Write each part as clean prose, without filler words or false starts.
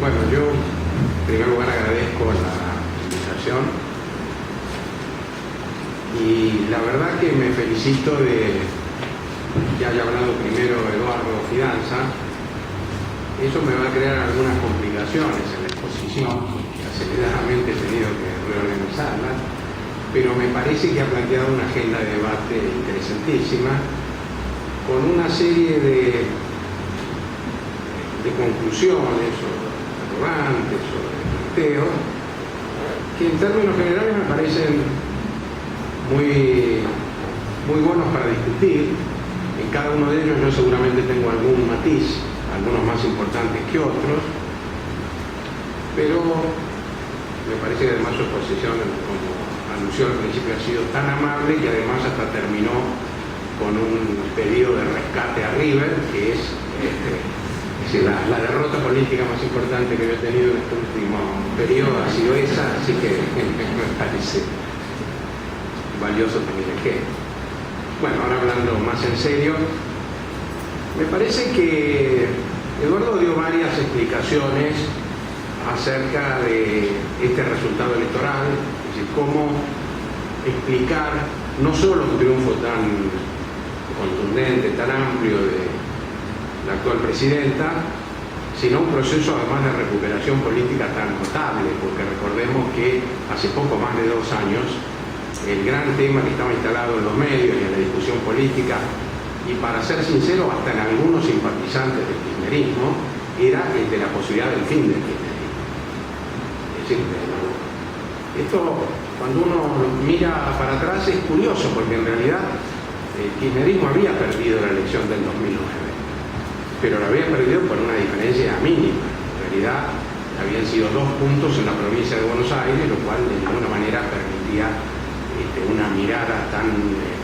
Bueno, yo en primer lugar agradezco la invitación y la verdad que me felicito de que haya hablado primero Eduardo Fidanza. Eso me va a crear algunas complicaciones en la exposición, que aceleradamente he tenido que reorganizarla, pero me parece que ha planteado una agenda de debate interesantísima, con una serie de conclusiones o interrogantes o de planteos que en términos generales me parecen muy buenos para discutir. En cada uno de ellos yo seguramente tengo algún matiz, algunos más importantes que otros, pero me parece que además su exposición, como anunció al principio, ha sido tan amable que además hasta terminó con un pedido de rescate a River, que es decir, la derrota política más importante que yo he tenido en este último periodo ha sido esa, así que me parece valioso también el ejemplo. Bueno, ahora hablando más en serio, me parece que Eduardo dio varias explicaciones acerca de este resultado electoral, es decir, cómo explicar no solo un triunfo tan contundente, tan amplio de la actual presidenta, sino un proceso además de recuperación política tan notable, porque recordemos que hace poco más de 2 años el gran tema que estaba instalado en los medios y en la discusión política, y para ser sincero, hasta en algunos simpatizantes del kirchnerismo, era el de la posibilidad del fin del kirchnerismo. Es decir, esto, cuando uno mira para atrás, es curioso, porque en realidad el kirchnerismo había perdido la elección del 2009, pero la había perdido por una diferencia mínima. En realidad habían sido 2 puntos en la provincia de Buenos Aires, lo cual de ninguna manera permitía una mirada tan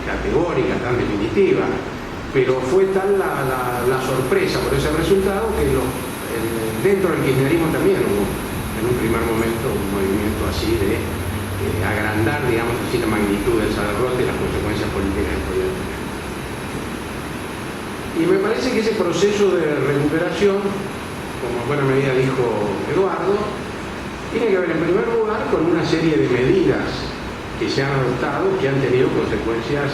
categórica, tan definitiva, pero fue tal la sorpresa por ese resultado que dentro del kirchnerismo también hubo en un primer momento un movimiento así de agrandar, digamos así, la magnitud de esa derrota y las consecuencias políticas que podía tener. Y me parece que ese proceso de recuperación, como en buena medida dijo Eduardo, tiene que ver en primer lugar con una serie de medidas que se han adoptado, que han tenido consecuencias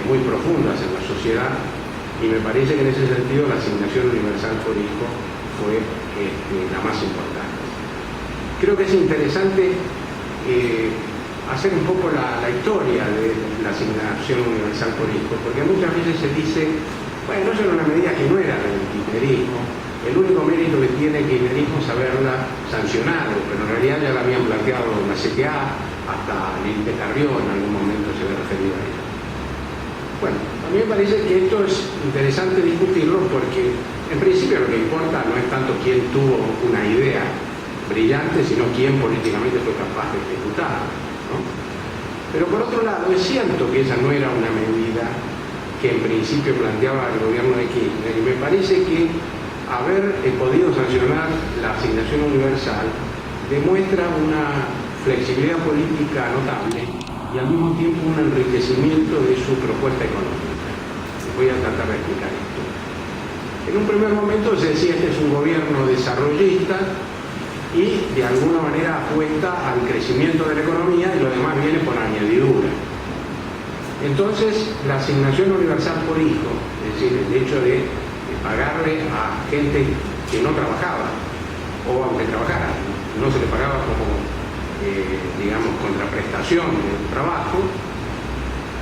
muy profundas en la sociedad, y me parece que en ese sentido la asignación universal por hijo fue la más importante. Creo que es interesante hacer un poco la historia de la asignación universal por hijo, porque muchas veces se dice, bueno, eso era una medida que no era del kirchnerismo, el único mérito que tiene el kirchnerismo es haberla sancionado, pero en realidad ya la habían planteado en la CTA, hasta Lili Carrió en algún momento se había referido a ella. Bueno, a mí me parece que esto es interesante discutirlo porque en principio lo que importa no es tanto quién tuvo una idea brillante, sino quién políticamente fue capaz de ejecutarla, ¿no? Pero por otro lado, es cierto que esa no era una medida que en principio planteaba el gobierno de Kirchner, y me parece que haber podido sancionar la asignación universal demuestra una flexibilidad política notable y al mismo tiempo un enriquecimiento de su propuesta económica. Voy a tratar de explicar esto. En un primer momento se decía que este es un gobierno desarrollista y de alguna manera apuesta al crecimiento de la economía y lo demás viene por añadidura. Entonces, la asignación universal por hijo, es decir, el hecho de pagarle a gente que no trabajaba, o aunque trabajara, no se le pagaba como digamos, contraprestación del trabajo,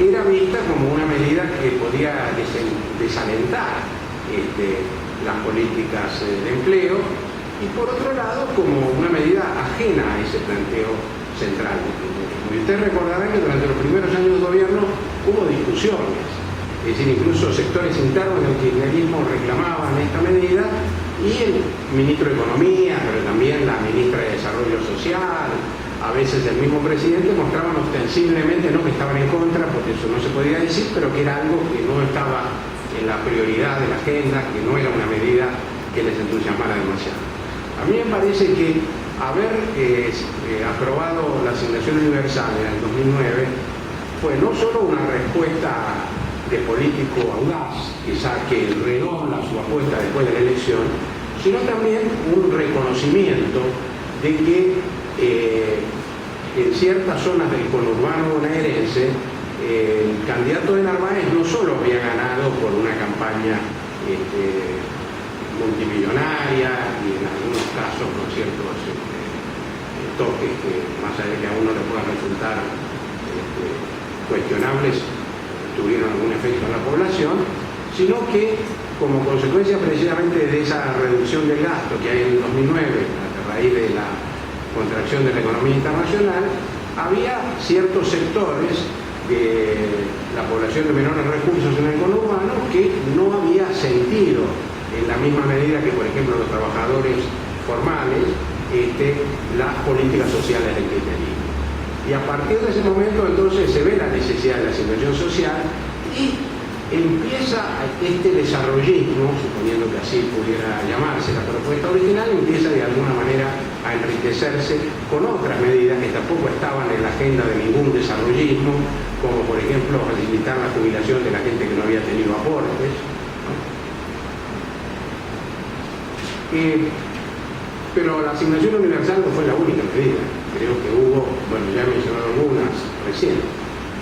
era vista como una medida que podía desalentar las políticas de empleo, y por otro lado como una medida ajena a ese planteo central del kirchnerismo. Y ustedes recordarán que durante los primeros años del gobierno hubo discusiones, es decir, incluso sectores internos del kirchnerismo reclamaban esta medida, y el ministro de Economía, pero también la ministra de Desarrollo Social, a veces el mismo presidente, mostraban ostensiblemente, no que estaban en contra, porque eso no se podía decir, pero que era algo que no estaba en la prioridad de la agenda, que no era una medida que les entusiasmara demasiado. A mí me parece que haber aprobado la asignación universal en el 2009 fue no solo una respuesta de político audaz, que redobla su apuesta después de la elección, sino también un reconocimiento de que en ciertas zonas del conurbano bonaerense el candidato de Narváez no solo había ganado por una campaña multimillonaria y en algunos casos con ciertos toques que más allá de que a uno le puedan resultar cuestionables tuvieron algún efecto en la población, sino que como consecuencia precisamente de esa reducción del gasto que hay en el 2009 a raíz de la contracción de la economía internacional, había ciertos sectores de la población de menores recursos en el conurbano que no había sentido en la misma medida que, por ejemplo, los trabajadores formales, las políticas sociales del kirchnerismo. Y a partir de ese momento entonces se ve la necesidad de la asignación social y empieza este desarrollismo, suponiendo que así pudiera llamarse la propuesta original, empieza de alguna manera a enriquecerse con otras medidas que tampoco estaban en la agenda de ningún desarrollismo, como por ejemplo facilitar la jubilación de la gente que no había tenido aportes, ¿no? Pero la asignación universal no fue la única medida. Creo que hubo, bueno, ya he mencionado algunas recién,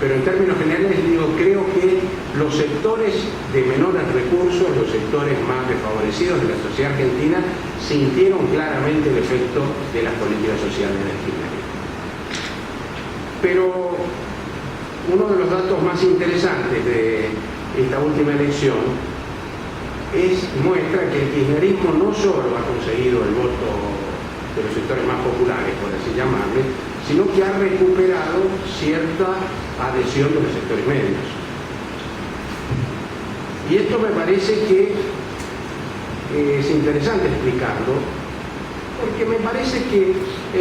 pero en términos generales digo, creo que los sectores de menores recursos, los sectores más desfavorecidos de la sociedad argentina, sintieron claramente el efecto de las políticas sociales del kirchnerismo. Pero uno de los datos más interesantes de esta última elección muestra que el kirchnerismo no solo ha conseguido el voto de los sectores más populares, por así llamarle, sino que ha recuperado cierta adhesión de los sectores medios. Y esto me parece que es interesante explicarlo, porque me parece que,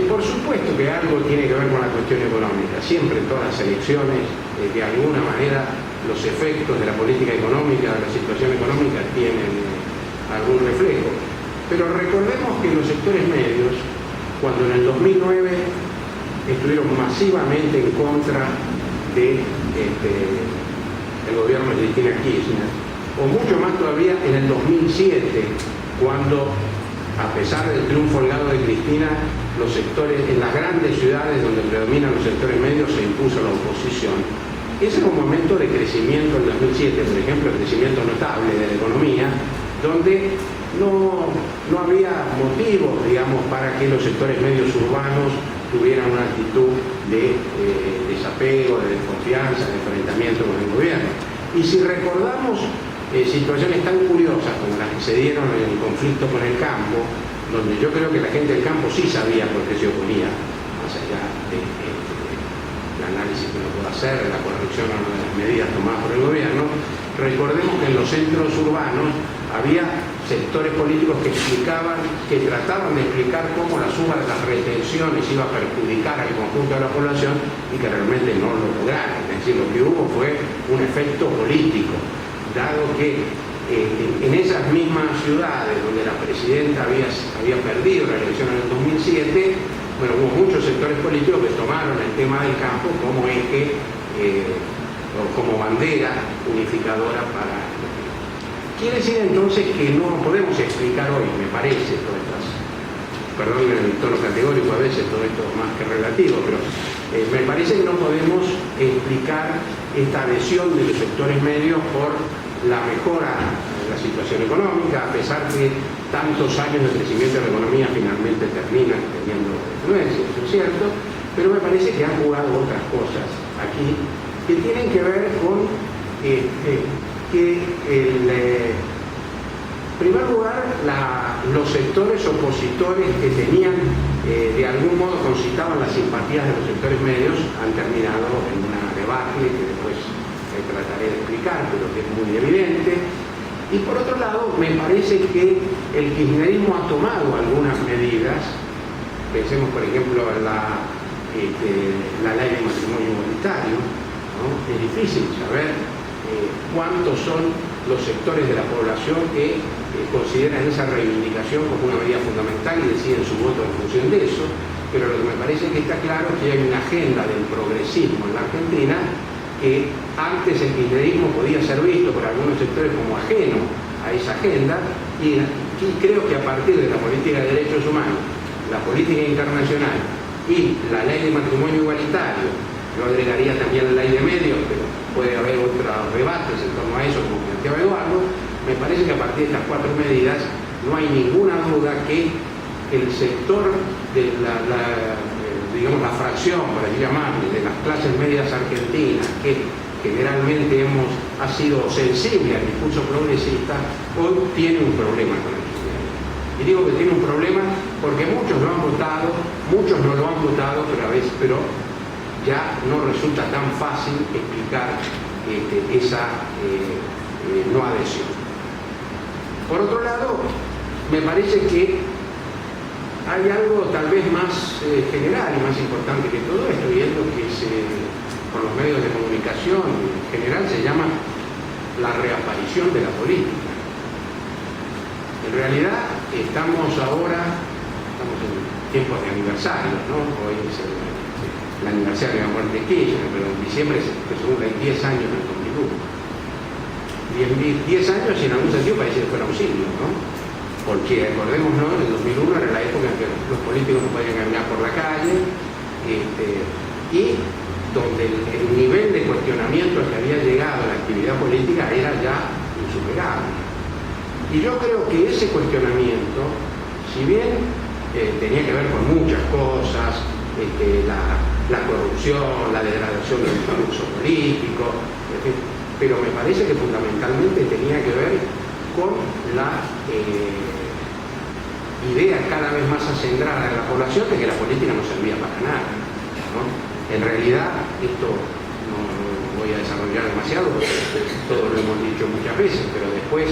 por supuesto que algo tiene que ver con la cuestión económica. Siempre en todas las elecciones, de alguna manera, los efectos de la política económica, de la situación económica, tienen algún reflejo. Pero recordemos que los sectores medios, cuando en el 2009 estuvieron masivamente en contra del gobierno de Cristina Kirchner, o mucho más todavía en el 2007, cuando, a pesar del triunfo holgado de Cristina, los sectores, en las grandes ciudades donde predominan los sectores medios, se impuso la oposición. Ese era un momento de crecimiento en 2007, por ejemplo, crecimiento notable de la economía, donde no había motivos, digamos, para que los sectores medios urbanos tuvieran una actitud de desapego, de desconfianza, de enfrentamiento con el gobierno. Y si recordamos situaciones tan curiosas como las que se dieron en el conflicto con el campo, donde yo creo que la gente del campo sí sabía por qué se oponía, más allá de análisis que uno puede hacer, de la corrección o no de las medidas tomadas por el gobierno, recordemos que en los centros urbanos había sectores políticos que trataban de explicar cómo la suba de las retenciones iba a perjudicar al conjunto de la población y que realmente no lo lograron. Es decir, lo que hubo fue un efecto político, dado que en esas mismas ciudades donde la presidenta había perdido la elección en el 2007, bueno, hubo muchos sectores políticos que tomaron el tema del campo como eje o como bandera unificadora para... Quiere decir entonces que no podemos explicar hoy, me parece, todas estas, perdón el tono categórico a veces, todo esto más que relativo, pero me parece que no podemos explicar esta adhesión de los sectores medios por la mejora de la situación económica, a pesar que tantos años de crecimiento de la economía finalmente terminan teniendo influencia, eso es cierto, pero me parece que han jugado otras cosas aquí que tienen que ver con en primer lugar, los sectores opositores que tenían, de algún modo concitaban las simpatías de los sectores medios, han terminado en una debacle que después trataré de explicar, pero que es muy evidente. Y por otro lado, me parece que el kirchnerismo ha tomado algunas medidas, pensemos por ejemplo en la ley de matrimonio igualitario, ¿no? Es difícil saber cuántos son los sectores de la población que consideran esa reivindicación como una medida fundamental y deciden su voto en función de eso, pero lo que me parece que está claro es que hay una agenda del progresismo en la Argentina que antes el kirchnerismo podía ser visto por algunos sectores como ajeno a esa agenda y Y creo que a partir de la política de derechos humanos, la política internacional y la ley de matrimonio igualitario, yo agregaría también la ley de medios, pero puede haber otros debates en torno a eso, como planteaba Eduardo, me parece que a partir de estas 4 medidas no hay ninguna duda que el sector de digamos, la fracción, por así llamarle, de las clases medias argentinas, que generalmente ha sido sensible al discurso progresista, hoy tiene un problema con el kirchnerismo. Y digo que tiene un problema porque muchos lo han votado, muchos no lo han votado, pero ya no resulta tan fácil explicar esa no adhesión. Por otro lado, me parece que hay algo tal vez más general y más importante que todo esto, y es lo que con los medios de comunicación en general se llama la reaparición de la política. En realidad estamos en tiempos de aniversarios, ¿no? Hoy es el aniversario de la muerte de Kirchner, pero en diciembre se cumplen 10 años del 2001. 10 años y en algún sentido parece que fuera un siglo, ¿no? Porque acordémonos, en 2001 era la época en que los políticos no podían caminar por la calle, y donde el nivel de cuestionamiento al que había llegado la actividad política era ya insuperable. Y yo creo que ese cuestionamiento, si bien tenía que ver con muchas cosas, la corrupción, la degradación del discurso político, pero me parece que fundamentalmente tenía que ver con la idea cada vez más acendrada en la población de que la política no servía para nada, ¿no? En realidad, esto no voy a desarrollar demasiado, porque todos lo hemos dicho muchas veces, pero después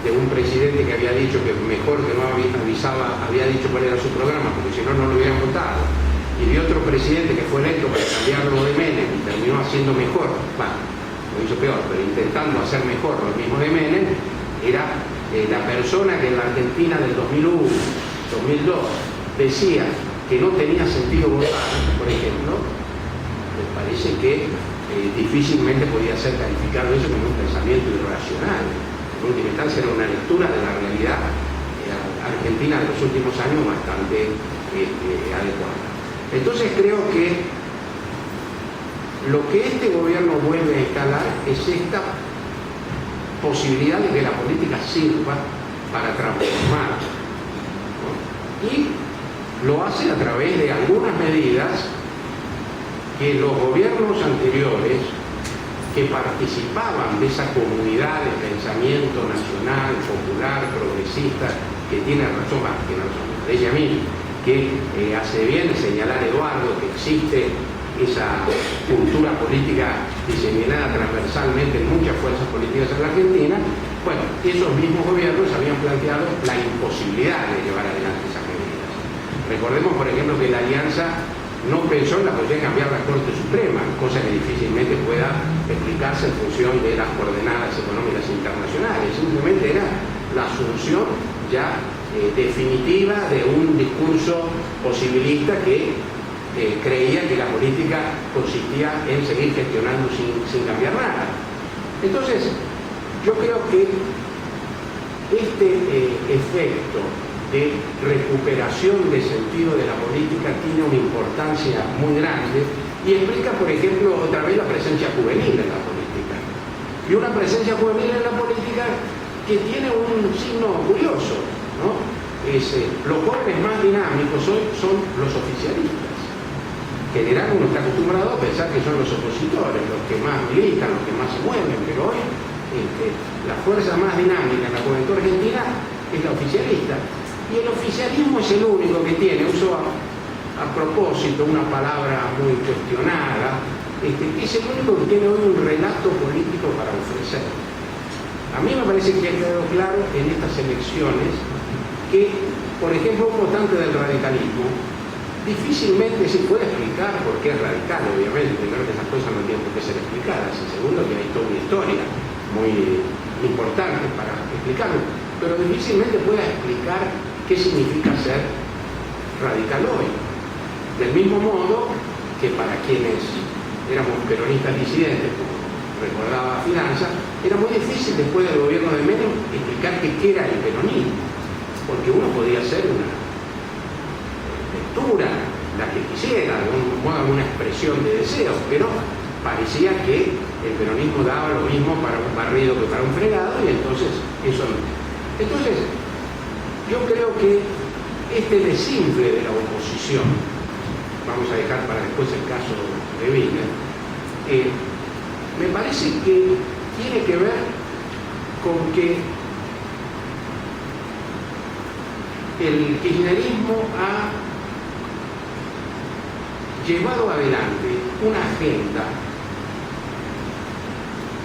de un presidente que había dicho que mejor que no había dicho cuál era su programa, porque si no, no lo hubieran votado, y de otro presidente que fue electo para cambiarlo de Menem y terminó haciendo mejor, lo hizo peor, pero intentando hacer mejor lo mismo de Menem, era la persona que en la Argentina del 2001, 2002, decía que no tenía sentido votar, por ejemplo. Me parece que difícilmente podía ser calificado eso como un pensamiento irracional. En última instancia era una lectura de la realidad argentina de los últimos años bastante adecuada. Entonces creo que lo que este gobierno vuelve a instalar es esta posibilidad de que la política sirva para transformar, ¿no? Y lo hace a través de algunas medidas que los gobiernos anteriores, que participaban de esa comunidad de pensamiento nacional, popular, progresista, que tiene razón, ella misma, que hace bien señalar Eduardo que existe esa cultura política diseminada transversalmente en muchas fuerzas políticas en la Argentina. Bueno, esos mismos gobiernos habían planteado la imposibilidad de llevar adelante esas medidas. Recordemos, por ejemplo, que la Alianza no pensó en la posibilidad de cambiar la Corte Suprema, cosa que difícilmente pueda explicarse en función de las coordenadas económicas internacionales. Simplemente era la asunción ya definitiva de un discurso posibilista que creía que la política consistía en seguir gestionando sin cambiar nada. Entonces, yo creo que este efecto de recuperación de sentido de la política tiene una importancia muy grande y explica, por ejemplo, otra vez la presencia juvenil en la política. Y una presencia juvenil en la política que tiene un signo curioso, ¿no? Los jóvenes más dinámicos hoy son los oficialistas. En general uno está acostumbrado a pensar que son los opositores, los que más militan, los que más se mueven, pero hoy la fuerza más dinámica en la juventud argentina es la oficialista. Y el oficialismo es el único que tiene, uso a propósito una palabra muy cuestionada, es el único que tiene hoy un relato político para ofrecer. A mí me parece que ha quedado claro en estas elecciones que, por ejemplo, un votante del radicalismo difícilmente se puede explicar por qué es radical, obviamente. Primero, que esas cosas no tienen por qué ser explicadas, y segundo, que hay toda una historia muy importante para explicarlo, pero difícilmente pueda explicar qué significa ser radical hoy. Del mismo modo que para quienes éramos peronistas disidentes, como recordaba Fidanza, era muy difícil después del gobierno de Menem explicar qué era el peronismo. porque uno podía hacer una lectura, la que quisiera, de algún modo alguna expresión de deseos, pero parecía que el peronismo daba lo mismo para un barrido que para un fregado, y entonces eso no. Entonces, yo creo que este desinfle de la oposición, vamos a dejar para después el caso de Wiener, me parece que tiene que ver con que el kirchnerismo ha llevado adelante una agenda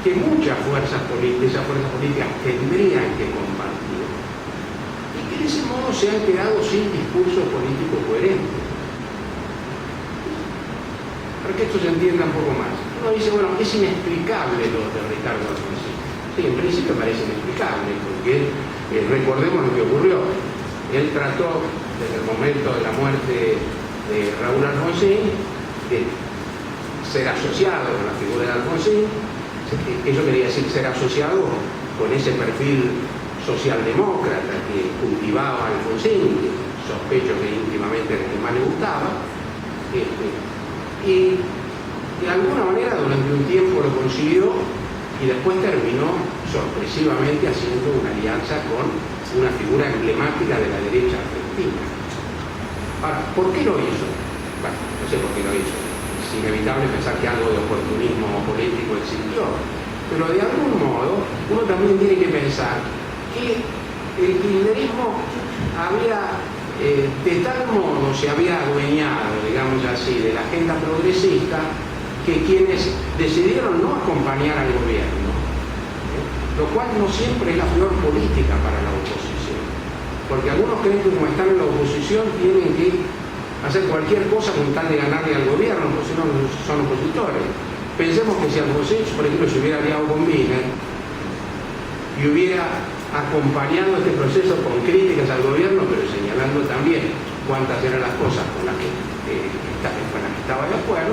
que muchas fuerzas políticas tendrían que compartir, y que de ese modo se han quedado sin discurso político coherente. Para que esto se entienda un poco más, uno dice, bueno, es inexplicable lo de Ricardo Alfonsín. Sí, en principio parece inexplicable, porque recordemos lo que ocurrió. Él trató, desde el momento de la muerte de Raúl Alfonsín, de ser asociado con la figura de Alfonsín. Eso quería decir ser asociado con ese perfil socialdemócrata que cultivaba Alfonsín, que sospecho que íntimamente era el que más le gustaba, y de alguna manera durante un tiempo lo consiguió, y después terminó sorpresivamente haciendo una alianza con una figura emblemática de la derecha argentina. Ahora, ¿por qué lo hizo? Bueno, no sé por qué lo hizo. Es inevitable pensar que algo de oportunismo político existió, pero de algún modo uno también tiene que pensar que el kirchnerismo había, de tal modo se había adueñado, digamos así, de la agenda progresista, que quienes decidieron no acompañar al gobierno, lo cual no siempre es la peor política para la oposición, porque algunos creen que como están en la oposición tienen que hacer cualquier cosa con tal de ganarle al gobierno, porque si no son opositores. Pensemos que si Alfonsín, por ejemplo, se hubiera aliado con Wiener y hubiera acompañado este proceso con críticas al gobierno, pero señalando también cuántas eran las cosas con las que estaba de acuerdo,